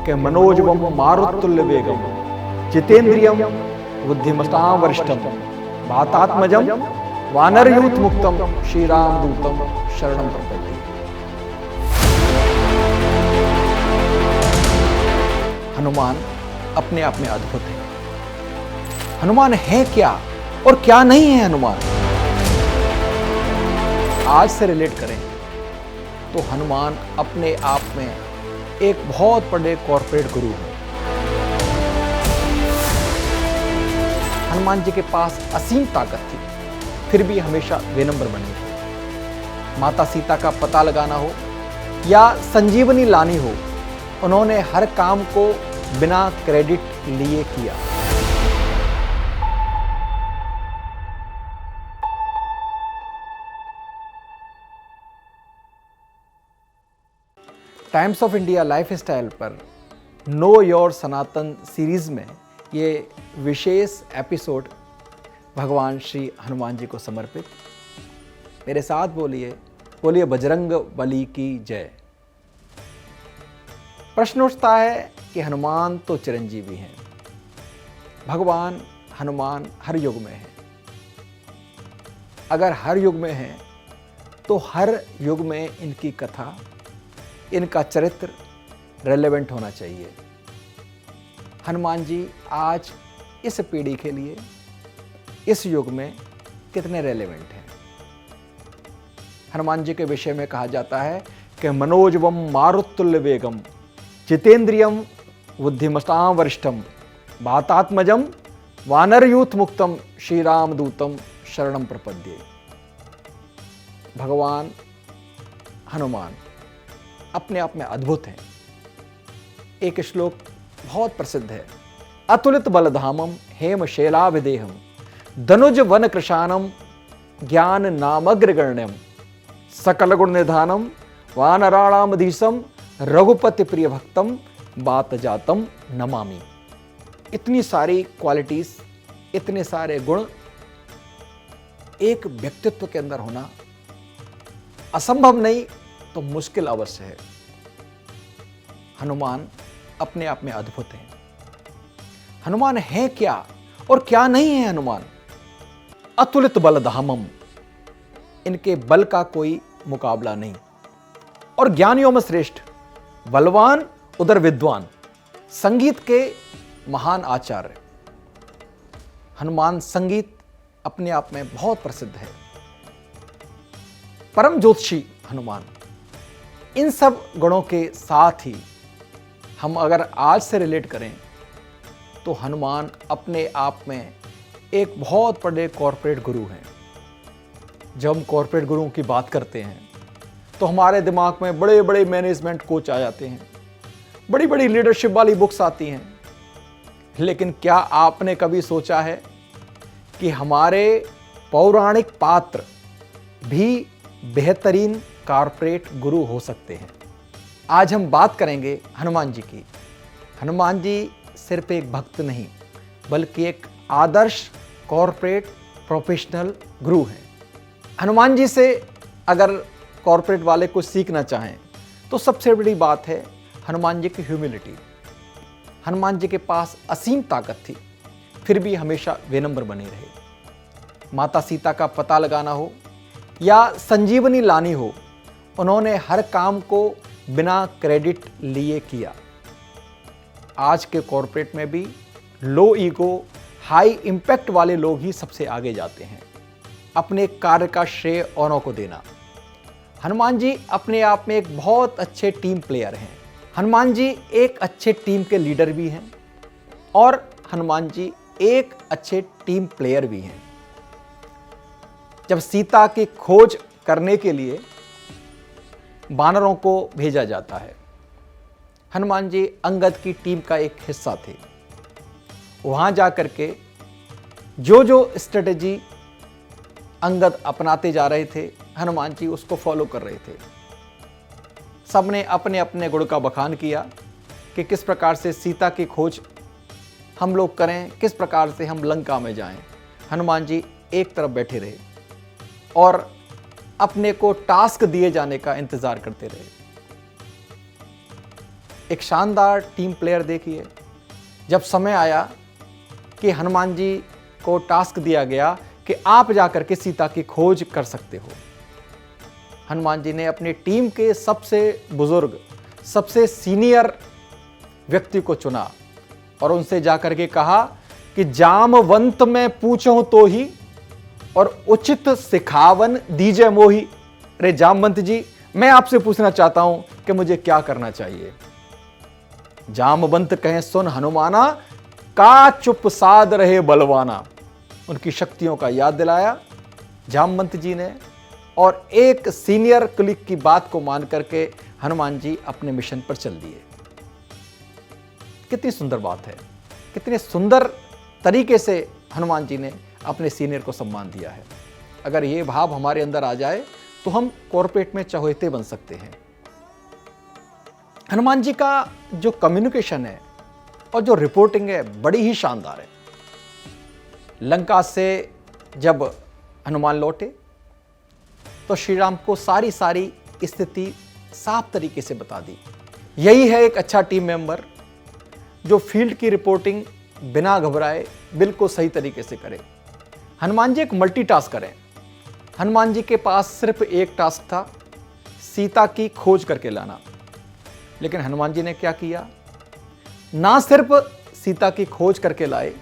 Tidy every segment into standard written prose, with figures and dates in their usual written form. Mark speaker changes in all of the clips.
Speaker 1: कि मनोजवम मारुतुल्य वेगम जितेंद्रियम बुद्धिमतां वरिष्ठम वातात्मजम वानरयूथ मुक्तम श्री राम दूतम शरणम प्रपद्ये। हनुमान अपने आप में अद्भुत है। हनुमान है क्या और क्या नहीं है हनुमान? आज से रिलेट करें तो हनुमान अपने आप में एक बहुत बड़े कॉर्पोरेट गुरु हैं। हनुमान जी के पास असीम ताकत थी, फिर भी हमेशा विनम्र बने थे। माता सीता का पता लगाना हो या संजीवनी लानी हो, उन्होंने हर काम को बिना क्रेडिट लिए किया। Times of India life style पर नो योर सनातन सीरीज में ये विशेष एपिसोड भगवान श्री हनुमान जी को समर्पित। मेरे साथ बोलिए बोलिए बजरंग बली की जय। प्रश्न उठता है कि हनुमान तो चिरंजीवी हैं, भगवान हनुमान हर युग में हैं। अगर हर युग में हैं तो हर युग में इनकी कथा, इनका चरित्र रेलेवेंट होना चाहिए। हनुमान जी आज इस पीढ़ी के लिए, इस युग में कितने रेलेवेंट हैं? हनुमान जी के विषय में कहा जाता है कि मनोजवम मारुतुल्य वेगम जितेंद्रियम बुद्धिमतां वरिष्ठम वातात्मजम वानरयूथ मुक्तम श्री राम दूतम शरणम प्रपद्ये। भगवान हनुमान अपने आप में अद्भुत हैं। एक श्लोक बहुत प्रसिद्ध है, अतुलित बलधामम हेम शैलाभिदेहम धनुज वन कृशानम ज्ञान नामग्रगण्यम सकल गुण निधानम वानराणामधीशम रघुपति प्रिय भक्तम बात जातम नमामि। इतनी सारी क्वालिटीज, इतने सारे गुण एक व्यक्तित्व के अंदर होना असंभव नहीं तो मुश्किल अवश्य है। हनुमान अपने आप में अद्भुत हैं। हनुमान है क्या और क्या नहीं है हनुमान? अतुलित बलधामम, इनके बल का कोई मुकाबला नहीं, और ज्ञानियों में श्रेष्ठ, बलवान उधर विद्वान, संगीत के महान आचार्य। हनुमान संगीत अपने आप में बहुत प्रसिद्ध है। परम ज्योतिषी हनुमान। इन सब गुणों के साथ ही हम अगर आज से रिलेट करें तो हनुमान अपने आप में एक बहुत बड़े कॉर्पोरेट गुरु हैं। जब हम कॉर्पोरेट गुरुओं की बात करते हैं तो हमारे दिमाग में बड़े बड़े मैनेजमेंट कोच आ जाते हैं, बड़ी बड़ी लीडरशिप वाली बुक्स आती हैं। लेकिन क्या आपने कभी सोचा है कि हमारे पौराणिक पात्र भी बेहतरीन कॉर्पोरेट गुरु हो सकते हैं? आज हम बात करेंगे हनुमान जी की। हनुमान जी सिर्फ एक भक्त नहीं बल्कि एक आदर्श कॉर्पोरेट प्रोफेशनल गुरु हैं। हनुमान जी से अगर कॉर्पोरेट वाले कुछ सीखना चाहें तो सबसे बड़ी बात है हनुमान जी की ह्यूमिलिटी। हनुमान जी के पास असीम ताकत थी, फिर भी हमेशा विनम्र बने रहे। माता सीता का पता लगाना हो या संजीवनी लानी हो, उन्होंने हर काम को बिना क्रेडिट लिए किया। आज के कॉर्पोरेट में भी लो ईगो, हाई इम्पैक्ट वाले लोग ही सबसे आगे जाते हैं। अपने कार्य का श्रेय औरों को देना। हनुमान जी अपने आप में एक बहुत अच्छे टीम प्लेयर हैं। हनुमान जी एक अच्छे टीम के लीडर भी हैं और हनुमान जी एक अच्छे टीम प्लेयर भी हैं। जब सीता की खोज करने के लिए वानरों को भेजा जाता है, हनुमान जी अंगद की टीम का एक हिस्सा थे। वहां जाकर के जो जो स्ट्रेटेजी अंगद अपनाते जा रहे थे, हनुमान जी उसको फॉलो कर रहे थे। सबने अपने अपने गुण का बखान किया कि किस प्रकार से सीता की खोज हम लोग करें, किस प्रकार से हम लंका में जाएं। हनुमान जी एक तरफ बैठे रहे और अपने को टास्क दिए जाने का इंतजार करते रहे। एक शानदार टीम प्लेयर देखिए। जब समय आया कि हनुमान जी को टास्क दिया गया कि आप जाकर के सीता की खोज कर सकते हो, हनुमान जी ने अपनी टीम के सबसे बुजुर्ग, सबसे सीनियर व्यक्ति को चुना और उनसे जाकर के कहा कि जामवंत में पूछूं तो ही और उचित सिखावन दीजे मोही। अरे जामवंत जी, मैं आपसे पूछना चाहता हूं कि मुझे क्या करना चाहिए। जामवंत कहें सुन हनुमाना, का चुप साध रहे बलवाना। उनकी शक्तियों का याद दिलाया जामवंत जी ने और एक सीनियर क्लिक की बात को मान करके हनुमान जी अपने मिशन पर चल दिए। कितनी सुंदर बात है, कितने सुंदर तरीके से हनुमान जी ने अपने सीनियर को सम्मान दिया है। अगर ये भाव हमारे अंदर आ जाए तो हम कॉर्पोरेट में चहेते बन सकते हैं। हनुमान जी का जो कम्युनिकेशन है और जो रिपोर्टिंग है बड़ी ही शानदार है। लंका से जब हनुमान लौटे तो श्री राम को सारी स्थिति साफ तरीके से बता दी। यही है एक अच्छा टीम मेंबर जो फील्ड की रिपोर्टिंग बिना घबराए बिल्कुल सही तरीके से करे। हनुमान जी एक मल्टीटास्क करें। हनुमान जी के पास सिर्फ एक टास्क था, सीता की खोज करके लाना। लेकिन हनुमान जी ने क्या किया, ना सिर्फ सीता की खोज करके लाए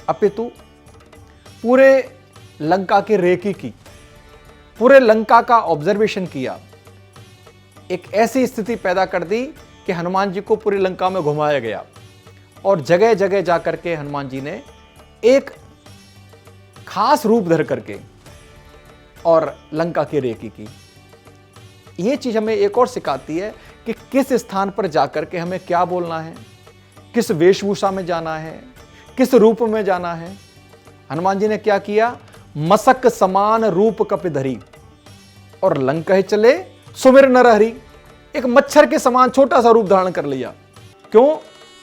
Speaker 1: अपितु पूरे लंका की रेकी की, पूरे लंका का ऑब्जर्वेशन किया। एक ऐसी स्थिति पैदा कर दी कि हनुमान जी को पूरी लंका में घुमाया गया और जगह जगह जाकर के हनुमान जी ने एक खास रूप धर करके और लंका की रेकी की। यह चीज हमें एक और सिखाती है कि किस स्थान पर जाकर के हमें क्या बोलना है, किस वेशभूषा में जाना है, किस रूप में जाना है। हनुमान जी ने क्या किया, मसक समान रूप कपिधरी और लंका चले सुमिर नरहरि। एक मच्छर के समान छोटा सा रूप धारण कर लिया। क्यों?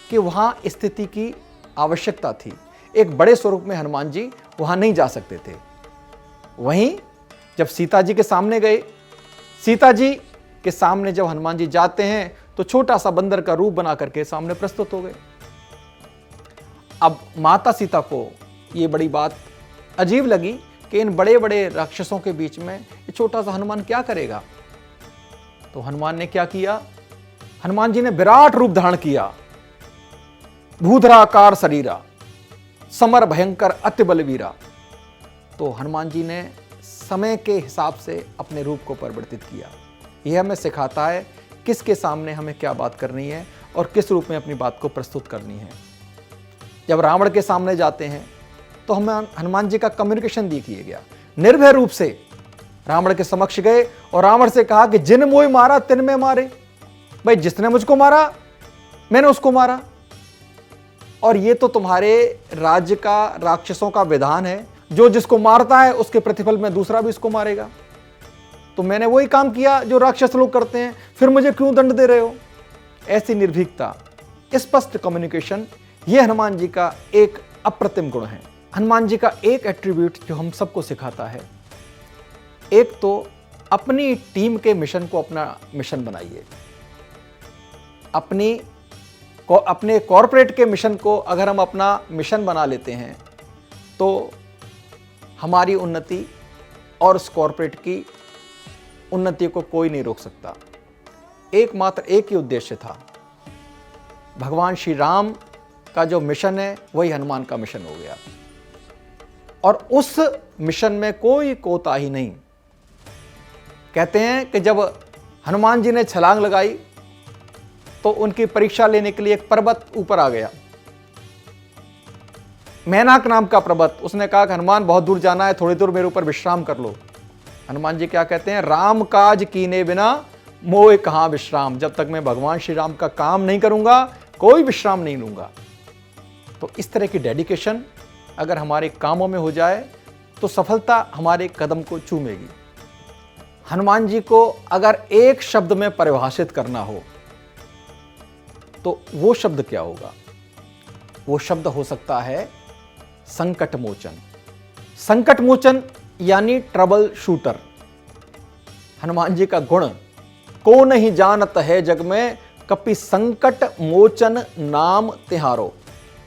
Speaker 1: कि वहां स्थिति की आवश्यकता थी। एक बड़े स्वरूप में हनुमान जी वहां नहीं जा सकते थे। वहीं जब सीता जी के सामने गए, सीता जी के सामने जब हनुमान जी जाते हैं तो छोटा सा बंदर का रूप बना करके सामने प्रस्तुत हो गए। अब माता सीता को ये बड़ी बात अजीब लगी कि इन बड़े बड़े राक्षसों के बीच में ये छोटा सा हनुमान क्या करेगा। तो हनुमान ने क्या किया, हनुमान जी ने विराट रूप धारण किया, भूधराकार शरीरा, समर भयंकर अति बलवीरा। तो हनुमान जी ने समय के हिसाब से अपने रूप को परिवर्तित किया। यह हमें सिखाता है किसके सामने हमें क्या बात करनी है और किस रूप में अपनी बात को प्रस्तुत करनी है। जब रावण के सामने जाते हैं तो हमें हनुमान जी का कम्युनिकेशन देखिए गया। निर्भय रूप से रावण के समक्ष गए और रावण से कहा कि जिन मोहि मारा तिन में मारे। भाई जिसने मुझको मारा मैंने उसको मारा। और ये तो तुम्हारे राज्य का, राक्षसों का विधान है, जो जिसको मारता है उसके प्रतिफल में दूसरा भी उसको मारेगा। तो मैंने वही काम किया जो राक्षस लोग करते हैं, फिर मुझे क्यों दंड दे रहे हो। ऐसी निर्भीकता, स्पष्ट कम्युनिकेशन, यह हनुमान जी का एक अप्रतिम गुण है। हनुमान जी का एक एट्रीब्यूट जो हम सबको सिखाता है, एक तो अपनी टीम के मिशन को अपना मिशन बनाइए। अपने कॉर्पोरेट के मिशन को अगर हम अपना मिशन बना लेते हैं तो हमारी उन्नति और उस कॉर्पोरेट की उन्नति को कोई नहीं रोक सकता। एकमात्र एक ही उद्देश्य था, भगवान श्री राम का जो मिशन है वही हनुमान का मिशन हो गया और उस मिशन में कोई कोताही नहीं। कहते हैं कि जब हनुमान जी ने छलांग लगाई तो उनकी परीक्षा लेने के लिए एक पर्वत ऊपर आ गया, मैनाक नाम का पर्वत। उसने कहा कि हनुमान बहुत दूर जाना है, थोड़ी दूर मेरे ऊपर विश्राम कर लो। हनुमान जी क्या कहते हैं, राम काज कीने बिना मोह कहां विश्राम। जब तक मैं भगवान श्री राम का काम नहीं करूंगा कोई विश्राम नहीं लूंगा। तो इस तरह की डेडिकेशन अगर हमारे कामों में हो जाए तो सफलता हमारे कदम को चूमेगी। हनुमान जी को अगर एक शब्द में परिभाषित करना हो तो वो शब्द क्या होगा? वो शब्द हो सकता है संकट मोचन। संकट मोचन यानी ट्रबल शूटर। हनुमान जी का गुण को नहीं जानत है जग में, कपि संकट मोचन नाम तिहारो।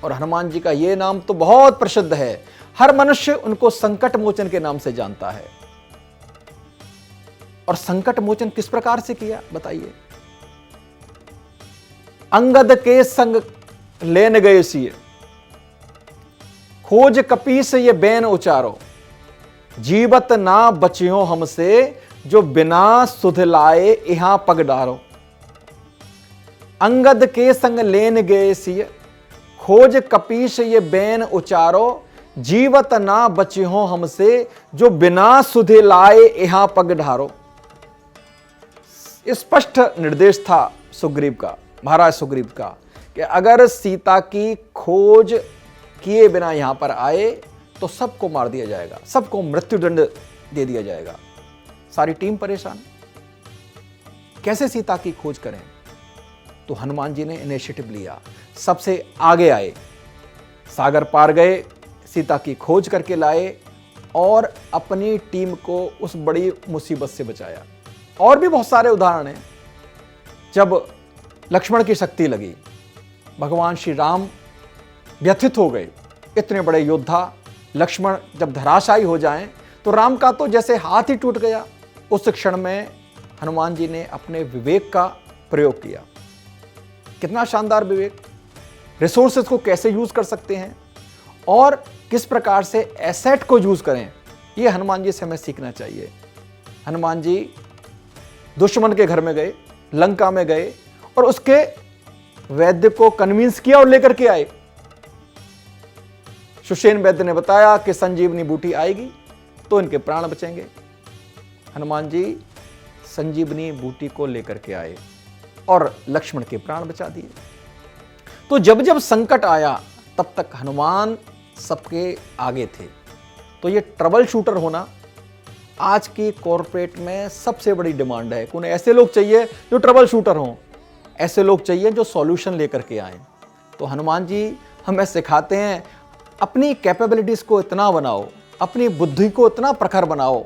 Speaker 1: और हनुमान जी का ये नाम तो बहुत प्रसिद्ध है, हर मनुष्य उनको संकट मोचन के नाम से जानता है। और संकट मोचन किस प्रकार से किया बताइए। अंगद के संग लेन गए सिय, खोज कपीस ये बैन उचारो। जीवत ना बचियो हमसे, जो बिना सुध लाए यहां पग डारो। अंगद के संग लेन गए सिय, खोज कपीस ये बैन उचारो। जीवत ना बचियो हमसे, जो बिना सुध लाए यहां पग ढारो। स्पष्ट निर्देश था सुग्रीव का, महाराज सुग्रीव का, कि अगर सीता की खोज किए बिना यहां पर आए तो सबको मार दिया जाएगा, सबको मृत्युदंड दे दिया जाएगा। सारी टीम परेशान, कैसे सीता की खोज करें। तो हनुमान जी ने इनिशिएटिव लिया, सबसे आगे आए, सागर पार गए, सीता की खोज करके लाए और अपनी टीम को उस बड़ी मुसीबत से बचाया। और भी बहुत सारे उदाहरण हैं। जब लक्ष्मण की शक्ति लगी, भगवान श्री राम व्यथित हो गए, इतने बड़े योद्धा लक्ष्मण जब धराशायी हो जाएं तो राम का तो जैसे हाथ ही टूट गया। उस क्षण में हनुमान जी ने अपने विवेक का प्रयोग किया। कितना शानदार विवेक, रिसोर्सेज को कैसे यूज कर सकते हैं और किस प्रकार से एसेट को यूज करें, ये हनुमान जी से हमें सीखना चाहिए। हनुमान जी दुश्मन के घर में गए, लंका में गए और उसके वैद्य को कन्विंस किया और लेकर के आए। सुषेण वैद्य ने बताया कि संजीवनी बूटी आएगी तो इनके प्राण बचेंगे। हनुमान जी संजीवनी बूटी को लेकर के आए और लक्ष्मण के प्राण बचा दिए। तो जब जब संकट आया तब तक हनुमान सबके आगे थे। तो ये ट्रबल शूटर होना आज की कॉरपोरेट में सबसे बड़ी डिमांड है। उन्हें ऐसे लोग चाहिए जो ट्रबल शूटर हों, ऐसे लोग चाहिए जो सॉल्यूशन लेकर के आएं। तो हनुमान जी हमें सिखाते हैं, अपनी कैपेबिलिटीज को इतना बनाओ, अपनी बुद्धि को इतना प्रखर बनाओ,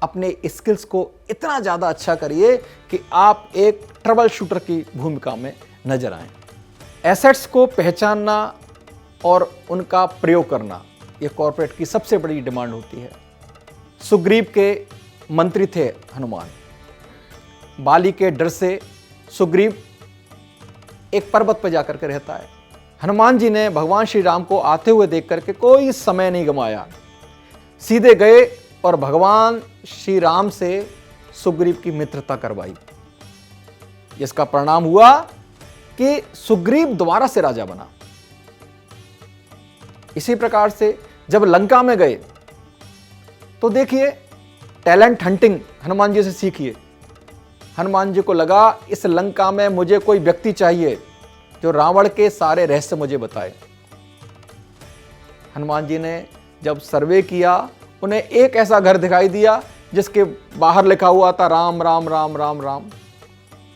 Speaker 1: अपने स्किल्स को इतना ज़्यादा अच्छा करिए कि आप एक ट्रबल शूटर की भूमिका में नजर आएं। एसेट्स को पहचानना और उनका प्रयोग करना, ये कॉर्पोरेट की सबसे बड़ी डिमांड होती है। सुग्रीव के मंत्री थे हनुमान। बाली के डर से सुग्रीव एक पर्वत पर जाकर के रहता है। हनुमान जी ने भगवान श्री राम को आते हुए देख करके कोई समय नहीं गंवाया, सीधे गए और भगवान श्री राम से सुग्रीव की मित्रता करवाई। इसका परिणाम हुआ कि सुग्रीव दोबारा से राजा बना। इसी प्रकार से जब लंका में गए तो देखिए, टैलेंट हंटिंग हनुमान जी से सीखिए। हनुमान जी को लगा इस लंका में मुझे कोई व्यक्ति चाहिए जो रावण के सारे रहस्य मुझे बताए। हनुमान जी ने जब सर्वे किया, उन्हें एक ऐसा घर दिखाई दिया जिसके बाहर लिखा हुआ था राम राम राम राम राम।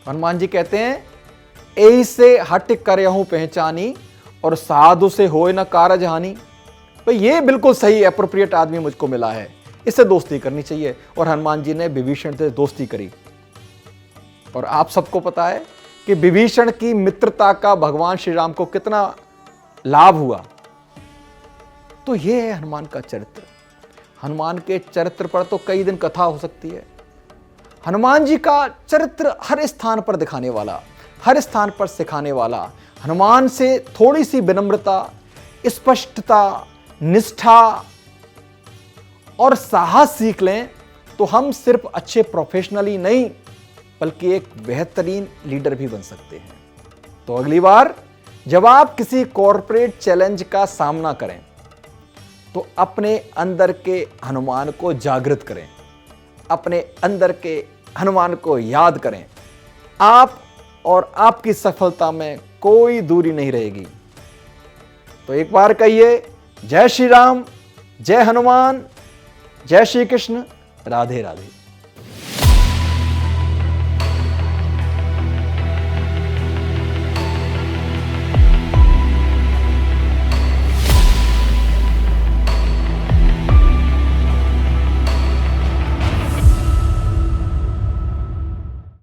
Speaker 1: हनुमान जी कहते हैं, एही से हट करहूं पहचानी और साधु से होए न कारज हानि। भाई ये बिल्कुल सही एप्रोप्रिएट आदमी मुझको मिला है, इससे दोस्ती करनी चाहिए। और हनुमान जी ने विभीषण से दोस्ती करी। और आप सबको पता है कि विभीषण की मित्रता का भगवान श्री राम को कितना लाभ हुआ। तो ये है हनुमान का चरित्र। हनुमान के चरित्र पर तो कई दिन कथा हो सकती है। हनुमान जी का चरित्र हर स्थान पर दिखाने वाला, हर स्थान पर सिखाने वाला। हनुमान से थोड़ी सी विनम्रता, स्पष्टता, निष्ठा और साहस सीख लें तो हम सिर्फ अच्छे प्रोफेशनल ही नहीं बल्कि एक बेहतरीन लीडर भी बन सकते हैं। तो अगली बार जब आप किसी कॉर्पोरेट चैलेंज का सामना करें तो अपने अंदर के हनुमान को जागृत करें, अपने अंदर के हनुमान को याद करें। आप और आपकी सफलता में कोई दूरी नहीं रहेगी। तो एक बार कहिए, जय श्री राम, जय हनुमान, जय श्री कृष्ण, राधे राधे।